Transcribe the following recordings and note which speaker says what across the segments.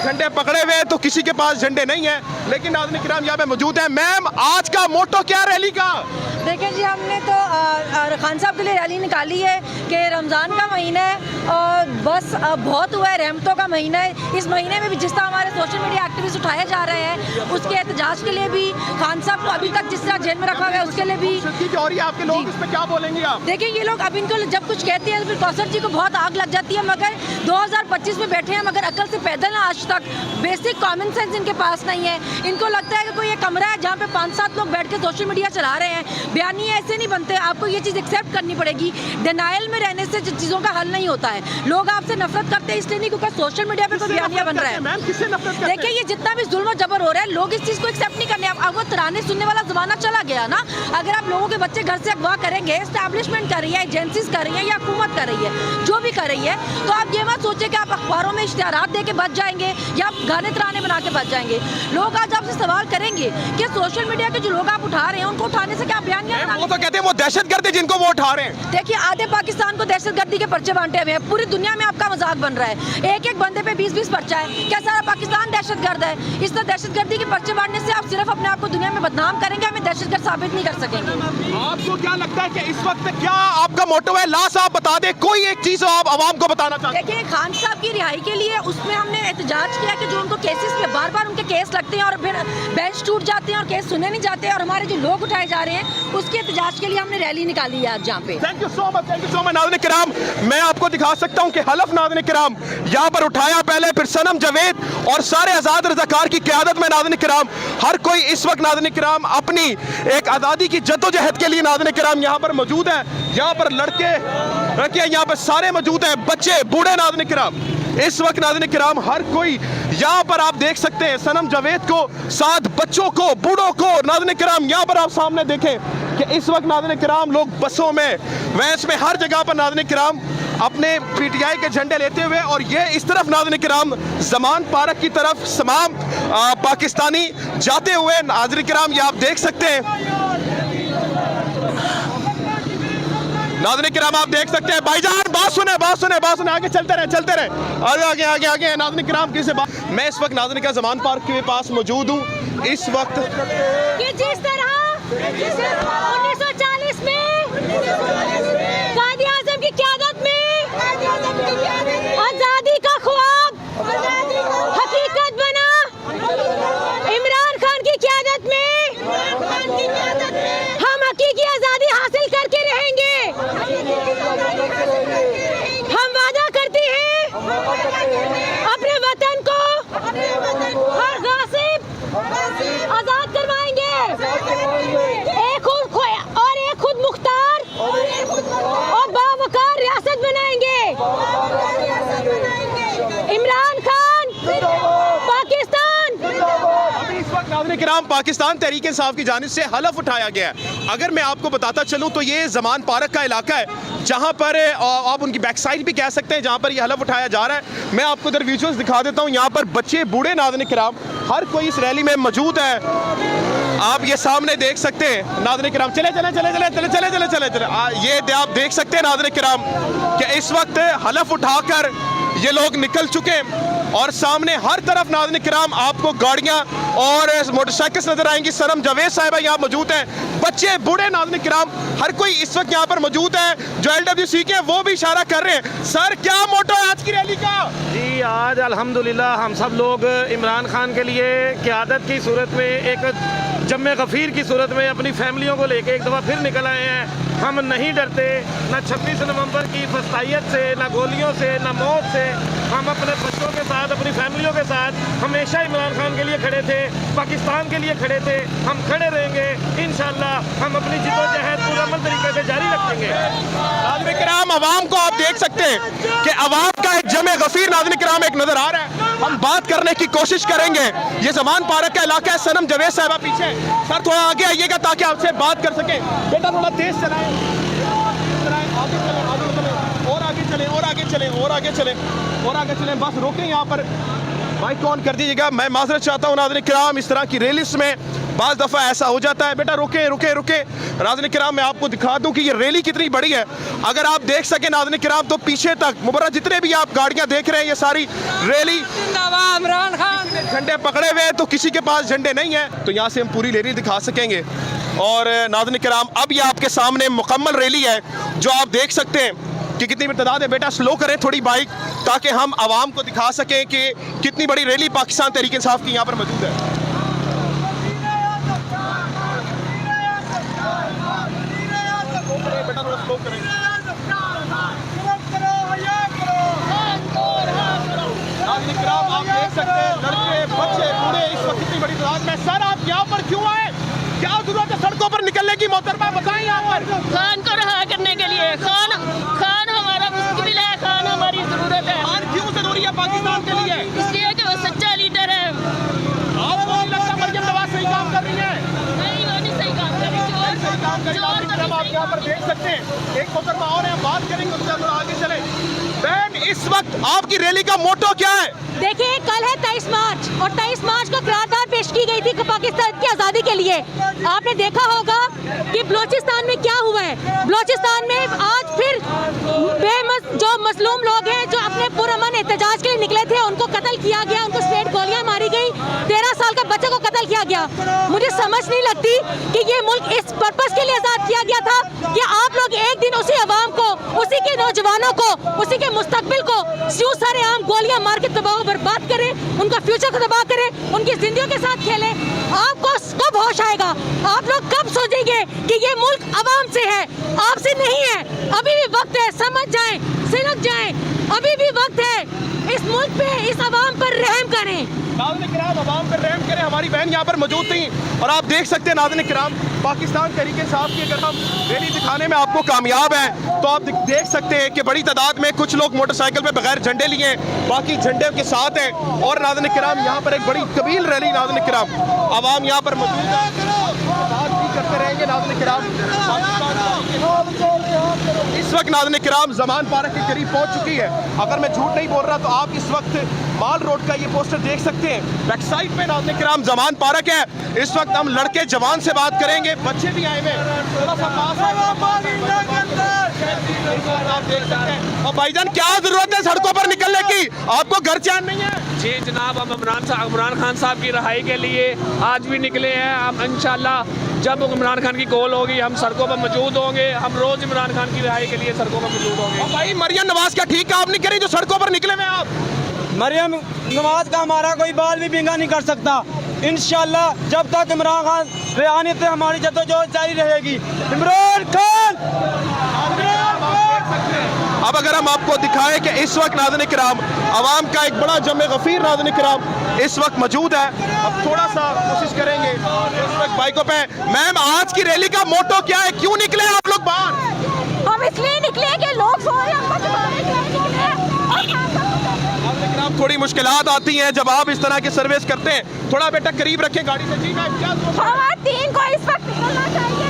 Speaker 1: झंडे पकड़े हुए तो किसी के पास झंडे नहीं है, लेकिन नाज़रीन किराम यहाँ पे मौजूद है। मैम, आज का मोटो क्या रैली का?
Speaker 2: देखिए जी, हमने तो खान साहब के लिए रैली निकाली है कि रमज़ान का महीना है और बस बहुत हुआ है, रहमतों का महीना है। इस महीने में भी जिस तरह हमारे सोशल मीडिया एक्टिविस्ट उठाए जा रहे हैं, उसके एहतजाज के लिए भी खान साहब को अभी तक जिस तरह जेल में रखा हुआ है उसके लिए भी
Speaker 1: आपके लोग इस पे क्या बोलेंगे आप?
Speaker 2: देखिए, ये लोग अब इनको जब कुछ कहते हैं तो फिर कौसर जी को बहुत आग लग जाती है, मगर 2025 में बैठे हैं मगर अकल से पैदल ना आज तक। बेसिक कॉमन सेंस इनके पास नहीं है। इनको लगता है कि कोई एक कमरा है जहाँ पे 5-7 लोग बैठ के सोशल मीडिया चला रहे हैं। बयानी ऐसे नहीं बनते, आपको ये चीज़ एक्सेप्ट करनी पड़ेगी। डिनाइल में रहने से चीज़ों का हल नहीं होता है। लोग आपसे नफरत करते हैं इसलिए नहीं क्योंकि सोशल मीडिया पे कोई बयानिया बन रहा है। देखिए, ये जितना भी जुल्म और जबर हो रहा है, लोग इस चीज़ को एक्सेप्ट नहीं करने। अब वो तराने सुनने वाला जमाना चला गया ना। अगर आप लोगों के बच्चे घर से अगवा करेंगे, एस्टैब्लिशमेंट कर रही है, एजेंसीज कर रही है या हुकूमत कर रही है, जो भी कर रही है, तो आप ये मत सोचे कि आप अखबारों में इश्तिहारात दे के बच जाएंगे या गाने तराने बना के बच जाएंगे। लोग आज आपसे सवाल करेंगे कि सोशल मीडिया के जो लोग आप उठा रहे हैं उनको उठाने से क्या बयानियां?
Speaker 1: वो तो कहते हैं वो दहशतगर्द है जिनको वो उठा रहे हैं।
Speaker 2: देखिए, आधे पाकिस्तान को दहशतगर्दी के पर्चे बांटे हुए हैं। पूरी दुनिया में आपका मजाक बन रहा है। एक एक बंदे पे 20-20 पर्चा है। क्या सारा पाकिस्तान दहशतगर्द है? इस तरह दहशतगर्दी के पर्चे बांटने से आप सिर्फ अपने आप को दुनिया में बदनाम करेंगे, हमें दहशतगर्द साबित नहीं कर सकेंगे।
Speaker 1: आपको क्या लगता है कि इस वक्त क्या आपका मोटो है? लास्ट आप बता दें, कोई एक चीज आप आवाम को बताना चाहते हैं।
Speaker 2: देखिए, खान साहब की रिहाई के लिए उसमें हमने एहतजाज किया कि जो उनको केसेस पे बार-बार उनके केस लगते हैं और फिर बेंच टूट जाते हैं और केस सुने नहीं जाते और हमारे जो लोग उठाए जा रहे हैं, उसके एहतजाज के लिए हमने रैली निकाली है आज जहाँ पे।
Speaker 1: Thank you so much, thank you so much. नाज़रीन किराम, मैं आपको दिखा सकता हूँ कि हलफ नाज़रीन किराम यहाँ पर उठाया पहले, फिर सनम जावेद और सारे आज़ाद रज़ाकार की क़यादत में नाज़रीन किराम हर कोई इस वक्त नाज़रीन किराम अपनी एक आज़ादी की जद्दोजहद के लिए नाज़रीन किराम यहाँ पर मौजूद है। यहाँ पर लड़के यहाँ पर सारे मौजूद हैं, बच्चे बूढ़े नाज़रीन किराम इस वक्त नाज़रीन किराम हर कोई यहाँ पर आप देख सकते हैं। सनम जावेद को साथ बच्चों को, बूढ़ों को नाज़रीन किराम यहाँ पर आप सामने देखें कि इस वक्त नाज़रीन किराम लोग बसों में, वैस में, हर जगह पर नाज़रीन किराम अपने पीटीआई के झंडे लेते हुए, और ये इस तरफ नाज़रीन किराम ज़मान पार्क की तरफ तमाम पाकिस्तानी जाते हुए नाज़रीन किराम ये आप देख सकते हैं। नाज़रीन किराम आप देख सकते हैं। भाईजान बात सुने, बात सुने, बात सुने, आगे चलते रहे, चलते रहे, आगे आगे आगे आगे। नाज़रीन किराम किसी बात, मैं इस वक्त नाज़रीन का ज़मान पार्क के पास मौजूद हूँ। इस वक्त
Speaker 2: कि जिस तरह 1940 में कायद आज़म की क़यादत में आज़ादी का ख्वाब हकीकत बना, इमरान खान की क़यादत में हम हकीकी आज़ादी हासिल करके रहेंगे। हम वादा करते हैं अपने वतन को हर गासिब आज़ाद करवाएंगे, एक खुद खोया और एक खुद मुख्तार और बावकार रियासत बनाएंगे। इमरान खान पाकिस्तान।
Speaker 1: इस वक्त नाज़रीन किराम पाकिस्तान तहरीक इंसाफ की जानिब से हलफ उठाया गया है। अगर मैं आपको बताता चलूँ तो ये ज़मान पार्क का इलाका है जहाँ पर आप उनकी बैक साइड भी कह सकते हैं, जहाँ पर ये हलफ उठाया जा रहा है। मैं आपको इधर विजुअल्स दिखा देता हूँ। यहाँ पर बच्चे, बूढ़े नाज़रीन किराम हर कोई इस रैली में मौजूद है। आप ये सामने देख सकते हैं नाज़रीन किराम, चले चले चले चले चले चले चले चले चले ये आप देख सकते हैं नाज़रीन किराम कि इस वक्त हलफ उठाकर ये लोग निकल चुके हैं और सामने हर तरफ नाज़रीन किराम आपको गाड़ियाँ और मोटरसाइकिल्स नजर आएंगी। सनम जावेद साहिबा यहाँ मौजूद हैं, बच्चे, बूढ़े नाज़रीन किराम हर कोई इस वक्त यहाँ पर मौजूद है। जो LWC के वो भी इशारा कर रहे हैं। सर, क्या मोटो है आज की रैली का?
Speaker 3: जी, आज अल्हम्दुलिल्लाह हम सब लोग इमरान खान के लिए क़यादत की सूरत में, एक जम्मे गफ़ीर की सूरत में अपनी फैमिलियों को लेके एक दफ़ा फिर निकल आए हैं। हम नहीं डरते, न 26 नवंबर की फस्तायत से, न गोलियों से, न मौत से। हम अपने बच्चों के साथ, अपनी फैमिलियों के साथ हमेशा इमरान खान के लिए खड़े थे, पाकिस्तान के लिए खड़े थे, हम खड़े रहेंगे इंशाअल्लाह। हम अपनी जिद्दोजहद पूरे तरीके से जारी रखेंगे।
Speaker 1: नाज़रीन किराम, आवाम को आप देख सकते हैं कि आवाम का एक जमे गफीर नाज़रीन किराम एक नजर आ रहा है। हम बात करने की कोशिश करेंगे। ये ज़मान पार्क का इलाका है। सनम जावेद साहिबा पीछे, सर थोड़ा आगे आइएगा ताकि आपसे बात कर सकें। बेटा थोड़ा तेज चलाएं, आगे चलें, आगे चलें, और आगे चलें, और आगे चलें, और आगे चलें, और आगे चलें। बस रोकें यहाँ पर, माइक ऑन कर दीजिएगा। मैं माजरत चाहता हूँ नाज़रीन किराम, इस तरह की रैलीज़ में बाज़ दफ़ा ऐसा हो जाता है। बेटा रुके रुके रुके। नाज़रीन किराम मैं आपको दिखा दूं कि ये रैली कितनी बड़ी है। अगर आप देख सकें नाज़रीन किराम तो पीछे तक मुबर्रा जितने भी आप गाड़ियां देख रहे हैं, ये सारी रैली
Speaker 4: इमरान खान
Speaker 1: झंडे पकड़े हुए हैं, तो किसी के पास झंडे नहीं है। तो यहाँ से हम पूरी रैली दिखा सकेंगे। और नाज़रीन किराम अब ये आपके सामने मुकम्मल रैली है जो आप देख सकते हैं कि कितनी तादाद है। बेटा स्लो करें थोड़ी बाइक ताकि हम आवाम को दिखा सकें कि कितनी बड़ी रैली पाकिस्तान तहरीक इंसाफ की यहाँ पर मौजूद है। बेटा थोड़ा स्लो करें। नाज़रीन किराम आप देख सकते हैं लड़के बच्चे बूढ़े इस वक्त कितनी बड़ी तादाद में। सर आप यहाँ पर क्यों आए? क्या जरूरत है सड़कों पर निकलने की? मोहतरमा बताएं यहाँ पर।
Speaker 4: खान को रहा करने के लिए। खान हमारा मुश्किल है, खान हमारी जरूरत है।
Speaker 1: खान क्यों जरूरी है पाकिस्तान के लिए?
Speaker 4: इसलिए कि वो सच्चा लीडर है।
Speaker 1: आपको नहीं लगता मरियम नवाज सही काम कर रही है?
Speaker 4: नहीं, वो नहीं सही काम कर रही।
Speaker 1: सही काम कर रही है। आप यहाँ पर देख सकते हैं एक मोहतरमा और है, बात करेंगे उससे थोड़ा आगे चले। बहन इस वक्त आपकी रैली का मोटो क्या है?
Speaker 2: देखिए कल है 23 मार्च और 23 मार्च को करारदाद पेश की गई थी पाकिस्तान की आज़ादी के लिए। आपने देखा होगा कि बलूचिस्तान में क्या हुआ है। बलूचिस्तान में आज फिर जो मजलूम लोग हैं जो अपने पुरअमन एहतजाज के लिए निकले थे उनको कत्ल किया गया, उनको स्ट्रेट गोलियां मारी गई, 13 साल का बच्चे को कत्ल किया गया। मुझे समझ नहीं लगती कि ये मुल्क इस पर्पस के लिए आज़ाद किया गया था कि आप लोग एक दिन उसी अवाम को, उसी के नौजवानों को, उसी के मुस्तकबिल को क्यों सरेआम गोलियां मार के तबाह बर्बाद करें, उनका फ्यूचर को तबाह करें, उनकी जिंदगियों के साथ खेलें। आपको कब होश आएगा? आप लोग कब सोचेंगे कि ये मुल्क अवाम से है, आपसे नहीं है? अभी भी वक्त है, समझ जाएं, सिलक जाएं, अभी भी वक्त है। इस मुल्क पे, इस अवाम पर रहम करें।
Speaker 1: नाज़रीन किराम अवाम पर रहम करें। हमारी बहन यहाँ पर मौजूद थी और आप देख सकते हैं नाज़रीन किराम पाकिस्तान तहरीक इंसाफ की अगर हम रैली दिखाने में आपको कामयाब है तो आप देख सकते हैं कि बड़ी तादाद में कुछ लोग मोटरसाइकिल पे बगैर झंडे लिए हैं, बाकी झंडे के साथ हैं। और नाज़रीन किराम यहाँ पर एक बड़ी तवील रैली नाज़रीन किराम अवाम यहाँ पर मौजूद है, करते रहेंगे। नाज़रीन किराम इस वक्त नाज़रीन किराम ज़मान पार्क के करीब पहुँच चुकी है। अगर मैं झूठ नहीं बोल रहा तो आप इस वक्त माल रोड का ये पोस्टर देख सकते हैं। बैक साइड पे नाज़रीन किराम ज़मान पार्क है। इस वक्त हम लड़के जवान से बात करेंगे, बच्चे भी आए हुए थोड़ा सा पास आप देख सकते हैं। और भाईजान क्या जरूरत है सड़कों पर निकलने की? आपको घर चैन नहीं है?
Speaker 5: जी जनाब, हम इमरान खान साहब की रहाई के लिए आज भी निकले हैं। हम इंशाल्लाह जब इमरान खान की कॉल होगी हम सड़कों पर मौजूद होंगे। हम रोज इमरान खान की रहाई के लिए सड़कों पर मौजूद होंगे।
Speaker 1: भाई मरियम नवाज क्या ठीक काम नहीं करी जो सड़कों पर निकले हुए आप?
Speaker 6: मरियम नवाज का हमारा कोई बाल भी बिंगा नहीं कर सकता। इंशाल्लाह जब तक इमरान खान रियासत है हमारी जद्दोजहद जारी रहेगी। इमरान खान।
Speaker 1: अब अगर हम आपको दिखाएं कि इस वक्त नाज़रीन किराम अवाम का एक बड़ा जमे गफीर नाज़रीन किराम इस वक्त मौजूद है। अब थोड़ा सा कोशिश करेंगे इस वक्त बाइकों पे। मैम आज की रैली का मोटो क्या है? क्यों निकले आप लोग बाहर?
Speaker 2: हम इसलिए निकले कि लोग सो रहे हैं,
Speaker 1: थोड़ी मुश्किलात आती हैं जब आप इस तरह की सर्विस करते हैं। थोड़ा बेटा करीब रखें गाड़ी से। जी मैम क्या
Speaker 2: खवातीन को इस वक्त निकलना चाहिए,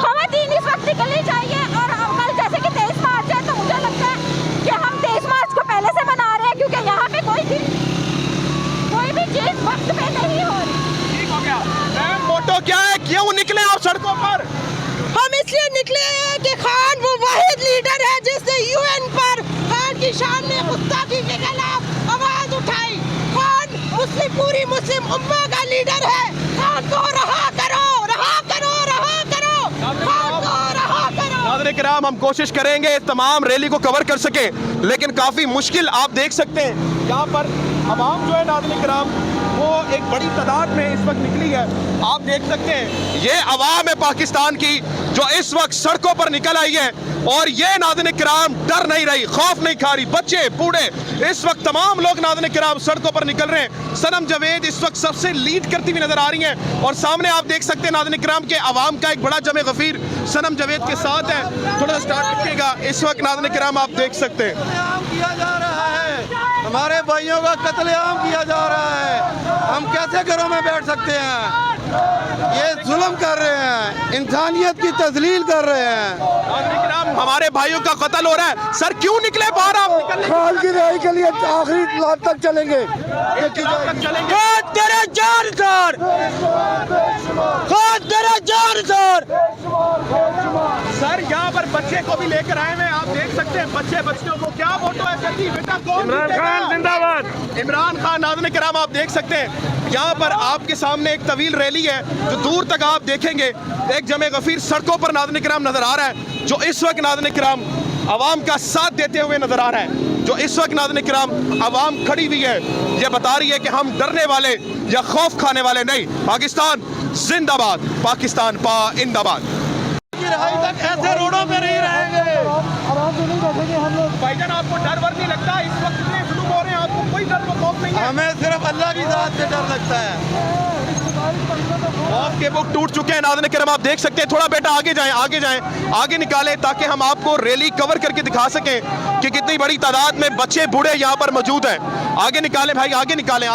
Speaker 2: खवातीन इस वक्त निकलनी चाहिए। और कल जैसे कि 23 मार्च है तो मुझे लगता है कि हम 23 मार्च को पहले से मना रहे हैं क्योंकि यहाँ पे कोई भी चीज वक्त पे नहीं हो रही।
Speaker 1: ठीक हो गया। मैम मोटो क्या है? क्यों निकले आप सड़कों पर?
Speaker 7: हम इसलिए निकले हैं कि खान वो वाहिद लीडर है जिसने यूएन पर खान की शान में गुस्ताखी के खिलाफ आवाज उठाई। खान पूरी मुस्लिम उम्मा का लीडर है। खान को रहा करो, रहा करो, रहा करो, खान को रहा करो।
Speaker 1: नाज़रीन किराम हम कोशिश करेंगे तमाम रैली को कवर कर सके, लेकिन काफ़ी मुश्किल। आप देख सकते हैं यहाँ पर अवाम जो है नाज़रीन किराम वो एक बड़ी तादाद में इस वक्त निकली है। आप देख सकते हैं ये अवाम है पाकिस्तान की जो इस वक्त सड़कों पर निकल आई है। और ये नाज़रीन किराम डर नहीं रही, खौफ नहीं खा रही। बच्चे बूढ़े इस वक्त तमाम लोग नाज़रीन किराम सड़कों पर निकल रहे हैं। सनम जावेद इस वक्त सबसे लीड करती हुई नजर आ रही हैं। और सामने आप देख सकते हैं नाज़रीन किराम के अवाम का एक बड़ा जमे गफीर सनम जावेद के साथ है। थोड़ा स्टार्ट रखिएगा। इस वक्त नाज़रीन किराम आप देख सकते हैं
Speaker 6: किया जा रहा है, हमारे भाइयों का कत्लेआम किया जा रहा है। हम कैसे घरों में बैठ सकते हैं? ये जुल्म कर रहे हैं, इंसानियत की तजलील कर रहे हैं।
Speaker 1: नाज़रीन किराम, हमारे भाइयों का कत्ल हो रहा है। सर क्यों निकले बाहर आप? निकलने
Speaker 6: खान की रिहाई के लिए आखिरी लाख तक चलेंगे।
Speaker 1: तक चलेंगे।
Speaker 6: खान तेरा जान सर, खान तेरा जान सर।
Speaker 1: सर यहाँ पर बच्चे को भी लेकर आए हैं, आप देख सकते हैं बच्चों को। क्या फोटो है सर जी? बेटा कौन
Speaker 3: इमरान
Speaker 1: जीतेगा?
Speaker 3: खान जिंदाबाद।
Speaker 1: इमरान खान। नाज़रीन किराम, आप देख सकते हैं यहाँ पर आपके सामने एक तवील रैली है जो दूर तक आप देखेंगे एक जमे गफीर सड़कों पर नाज़रीन किराम नजर आ रहा है, जो इस वक्त नाज़रीन किराम आवाम का साथ देते हुए नजर आ रहा है। जो इस वक्त नाज़रीन किराम आवाम खड़ी हुई है, ये बता रही है कि हम डरने वाले या खौफ खाने वाले नहीं। पाकिस्तान जिंदाबाद, पाकिस्तान पाइंदाबाद।
Speaker 3: रिहाई तक ऐसे रोडों पे नहीं रहेंगे।
Speaker 1: भाईजान, आपको डर वर नहीं लगता? इस वक्त इतने जुल्म हो रहे हैं, आपको कोई डर व खौफ नहीं है?
Speaker 6: हमें सिर्फ अल्लाह की जात से डर लगता है।
Speaker 1: खौफ के बुक टूट चुके हैं। नाज़रीन किराम, आप देख सकते हैं। थोड़ा बेटा आगे जाएं, आगे निकालें ताकि हम आपको रैली कवर करके दिखा सकें कि कितनी बड़ी तादाद में बच्चे बूढ़े यहाँ पर मौजूद हैं। आगे निकालें भाई, आगे निकालिएगा।